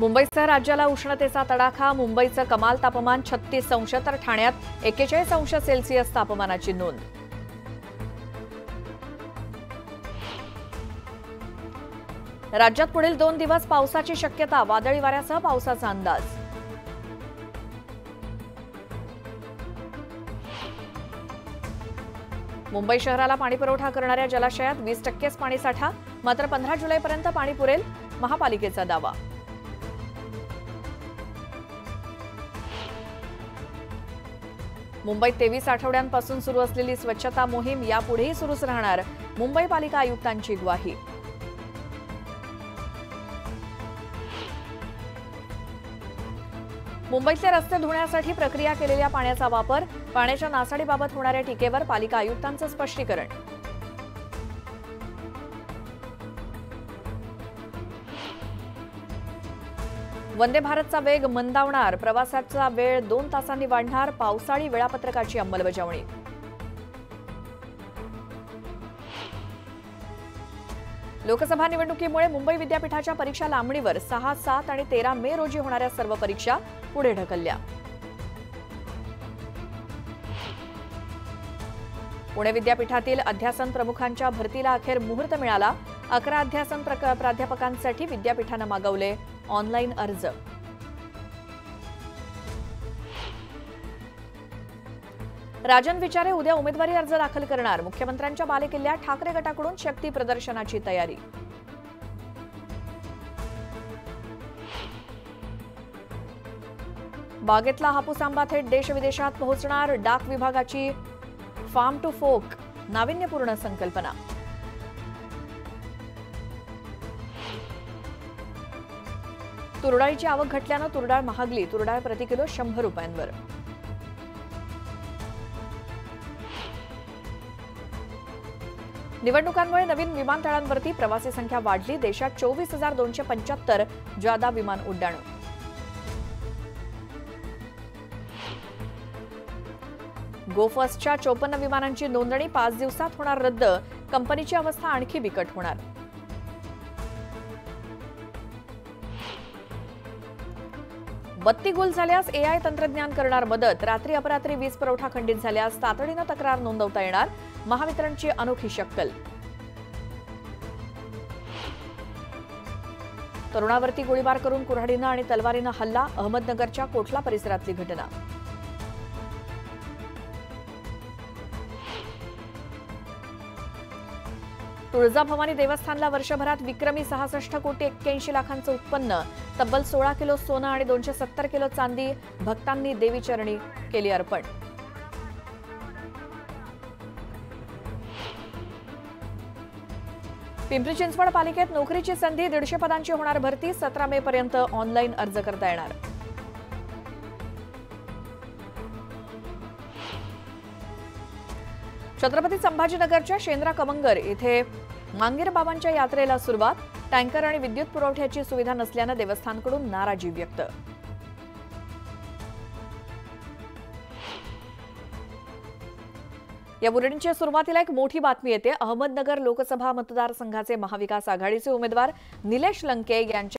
मुंबईसह राज्याला उष्णतेचा तडाखा। मुंबईचं कमाल तापमान 36 अंश तर ठाण्यात 41 अंश सेल्सिअस तापमानाची नोंद। राज्यात पुढील 2 दिवस पावसाची शक्यता। वादळी वाऱ्यासह पावसाचा अंदाज। मुंबई शहराला पाणीपुरवठा करणाऱ्या जलाशयात 20%च पाणीसाठा। मात्र 15 जुलैपर्यंत पाणी पुरेल, महापालिकेचा दावा। मुंबईत 23 आठवड्यांपासून सुरू असलेली स्वच्छता मोहीम यापुढेही सुरूच राहणार, मुंबई पालिका आयुक्तांची ग्वाही। मुंबईतले रस्ते धुण्यासाठी प्रक्रिया केलेल्या पाण्याचा वापर। पाण्याच्या नासाडीबाबत होणाऱ्या टीकेवर पालिका आयुक्तांचं स्पष्टीकरण। वंदे भारतचा वेग मंदावणार। प्रवासाचा वेळ 2 तासांनी वाढणार। पावसाळी वेळापत्रकाची अंमलबजावणी। लोकसभा निवडणुकीमुळे मुंबई विद्यापीठाच्या परीक्षा लांबणीवर। 6, 7 आणि 13 मे रोजी होणाऱ्या सर्व परीक्षा पुढे ढकलल्या। पुणे विद्यापीठातील अध्यासन प्रमुखांच्या भरतीला अखेर मुहूर्त मिळाला। 11 अध्यासन प्राध्यापकांसाठी विद्यापीठानं मागवले ऑनलाईन अर्ज। राजन विचारे उद्या उमेदवारी अर्ज दाखल करणार। मुख्यमंत्र्यांच्या बालेकिल्ल्यात ठाकरे गटाकडून शक्ती प्रदर्शनाची तयारी। बागेतला हापूस आंबा थेट देश-विदेशात पोहोचणार। डाक विभागाची फार्म टू फोक नाविन्यपूर्ण संकल्पना। तुरडाळीची आवक घटल्यानं तुरडाळ महागली। तुरडाळ प्रति किलो 100 रुपयांवर। निवडणुकांमुळे नवीन विमानतळांवरती प्रवासी संख्या वाढली। देशात 24,275 जादा विमान उड्डाणं। गो फर्स्टच्या 54 विमानांची नोंदणी 5 दिवसात होणार रद्द। कंपनीची अवस्था आणखी बिकट होणार। बत्ती गुल झाल्यास एआय तंत्रज्ञान करणार मदत। रात्री अपरात्री वीज पुरवठा खंडित झाल्यास तातडीनं तक्रार नोंदवता येणार। महावितरणची अनोखी शक्कल। तरुणावरती गोळीबार करून कुऱ्हाडीनं आणि तलवारीनं हल्ला। अहमदनगरच्या कोटला परिसरातली घटना। तुळजाभवानी देवस्थानला वर्षभरात विक्रमी 66 कोटी 81 लाखांचं उत्पन्न। तब्बल 16 किलो सोनं आणि 270 किलो चांदी भक्तांनी देवीचरणी केली अर्पण। पिंपरी चिंचवड पालिकेत नोकरीची संधी। 150 पदांची होणार भरती। 17 मे पर्यंत ऑनलाईन अर्ज करता येणार। छत्रपती संभाजीनगरच्या शेंद्रा कमंगर इथे मांगीर बाबांच्या यात्रेला सुरुवात। टँकर आणि विद्युत पुरवठ्याची सुविधा नसल्यानं देवस्थानकडून नाराजी व्यक्त। या बुलेटिनच्या सुरुवातीला एक मोठी बातमी येते। अहमदनगर लोकसभा मतदारसंघाचे महाविकास आघाडीचे उमेदवार निलेश लंके यांच्या